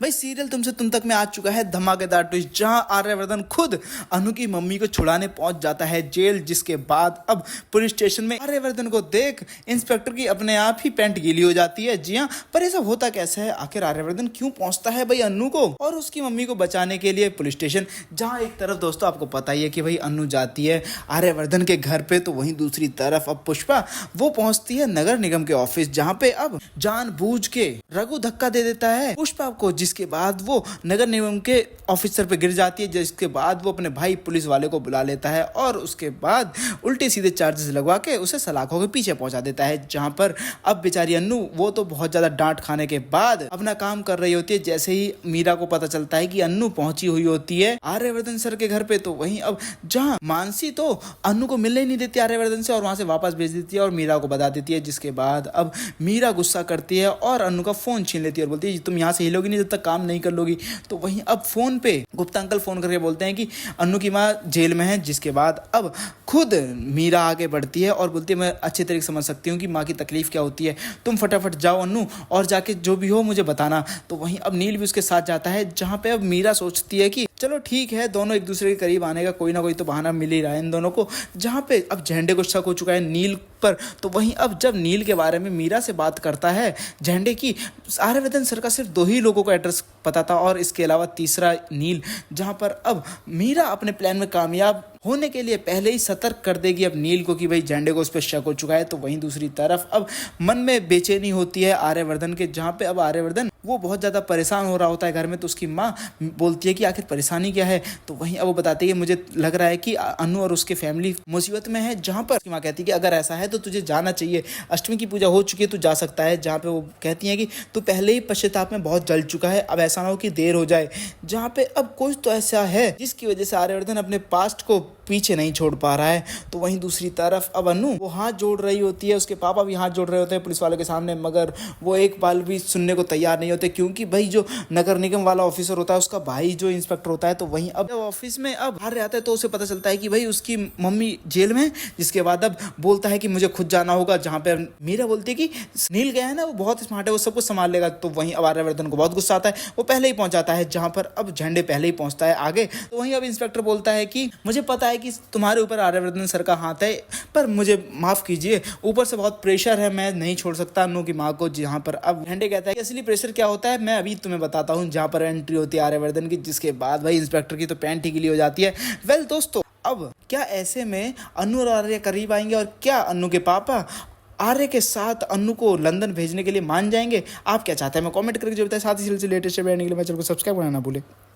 भाई सीरियल तुमसे तुम तक में आ चुका है धमाकेदार ट्विस्ट, जहां आर्यवर्धन खुद अनु की मम्मी को छुड़ाने पहुंच जाता है जेल। जिसके बाद अब पुलिस स्टेशन में आर्यवर्धन को देख इंस्पेक्टर की अपने आप ही पैंट गीली हो जाती है। जी हाँ, पर ये सब होता कैसे है? आखिर आर्यवर्धन क्यों पहुंचता है भाई अनु को और उसकी मम्मी को बचाने के लिए पुलिस स्टेशन? जहां एक तरफ दोस्तों आपको पता ही है कि भाई अनु जाती है आर्यवर्धन के घर पे, तो वहीं दूसरी तरफ अब पुष्पा वो पहुंचती है नगर निगम के ऑफिस, जहां पे अब जानबूझ के रघु धक्का दे देता है पुष्पा को, जिसके बाद वो नगर निगम के ऑफिसर पे गिर जाती है। जिसके बाद वो अपने भाई पुलिस वाले को बुला लेता है और उसके बाद उल्टे सीधे चार्जेस लगवा के उसे सलाखों के पीछे पहुंचा देता है। जहां पर अब बेचारी अन्नू वो तो बहुत ज्यादा डांट खाने के बाद अपना काम कर रही होती है। जैसे ही मीरा को पता चलता है कि अन्नू पहुंची हुई होती है आर्यवर्धन सर के घर पे, तो वहीं अब जहां मानसी तो अन्नू को मिलने ही नहीं देती आर्यवर्धन से और वहां से वापस भेज देती है और मीरा को बता देती है। जिसके बाद अब मीरा गुस्सा करती है और अन्नू का फोन छीन लेती है और बोलती है तुम यहाँ से हिलोगी नहीं जब तक काम नहीं कर लोगी। तो वहीं अब फोन पे गुप्ता अंकल फोन करके बोलते हैं कि अन्नू की माँ जेल में है। जिसके बाद अब खुद मीरा आगे बढ़ती है और बोलती है मैं अच्छे तरीके से समझ सकती हूँ कि माँ की तकलीफ क्या होती है, तुम फटाफट जाओ अन्नू और जाके जो भी हो मुझे बताना। तो वहीं अब नील भी उसके साथ जाता है, जहाँ पे अब मीरा सोचती है कि चलो ठीक है, दोनों एक दूसरे के करीब आने का कोई ना कोई तो बहाना मिल ही रहा है इन दोनों को। जहाँ पे अब झंडे को शक हो चुका है नील पर, तो वहीं अब जब नील के बारे में मीरा से बात करता है झंडे की, आर्यवर्धन सर का सिर्फ 2 ही लोगों को एड्रेस पता था और इसके अलावा तीसरा नील। जहाँ पर अब मीरा अपने प्लान में कामयाब होने के लिए पहले ही सतर्क कर देगी अब नील को कि भाई झंडे को उस पर शक हो चुका है। तो वहीं दूसरी तरफ अब मन में बेचैनी होती है आर्यवर्धन के, जहाँ पे अब आर्यवर्धन वो बहुत ज़्यादा परेशान हो रहा होता है घर में। तो उसकी माँ बोलती है कि आखिर परेशानी क्या है? तो वहीं अब वो बताती है कि मुझे लग रहा है कि अनु और उसके फैमिली मुसीबत में है। जहाँ पर उसकी माँ कहती है कि अगर ऐसा है तो तुझे जाना चाहिए, अष्टमी की पूजा हो चुकी है, तू जा सकता है। जहाँ पे वो कहती है कि तू पहले ही पश्चाताप में बहुत जल चुका है, अब ऐसा ना हो कि देर हो जाए। जहाँ पे अब कुछ तो ऐसा है जिसकी वजह से आर्यवर्धन अपने पास्ट को पीछे नहीं छोड़ पा रहा है। तो वहीं दूसरी तरफ अब अनु वो हाथ जोड़ रही होती है, उसके पापा भी हाथ जोड़ रहे होते हैं पुलिस वालों के सामने, मगर वो एक बाल भी सुनने को तैयार नहीं होते, क्योंकि भाई जो नगर निगम वाला ऑफिसर होता है उसका भाई जो इंस्पेक्टर होता है। तो वहीं अब ऑफिस में अब बाहर आता है तो उसे पता चलता है कि भाई उसकी मम्मी जेल में। जिसके बाद अब बोलता है कि मुझे खुद जाना होगा। जहाँ पे मीरा बोलती है कि नील गया है ना, वो बहुत स्मार्ट है, वो सब कुछ संभाल लेगा। तो वहीं अब आर्यवर्धन को बहुत गुस्सा आता है, वो पहले ही पहुंच जाता है। जहाँ पर अब झंडे पहले ही पहुंचता है आगे। तो वहीं अब इंस्पेक्टर बोलता है कि मुझे पता है कि तुम्हारे ऊपर आर्यवर्धन सर का हाथ है, पर मुझे माफ कीजिए, ऊपर से बहुत प्रेशर है, मैं नहीं छोड़ सकता अनु की माँ को। जहाँ पर अब झंडे कहता है कि असली प्रेशर क्या होता है मैं अभी तुम्हें बताता हूँ। जहाँ पर एंट्री होती है आर्यवर्धन की, जिसके बाद भाई इंस्पेक्टर की तो पैंट ही गीली हो जाती है। वेल दोस्तों, अब क्या ऐसे में अनु और आर्य करीब आएंगे और क्या अनु के पापा आर्य के साथ अनु को लंदन भेजने के लिए मान जाएंगे? आप क्या चाहते हैं मैं कमेंट करके जो बताएं। साथ ही लेटेस्ट अपडेट के लिए मैं चैनल को सब्सक्राइब करना ना भूलें।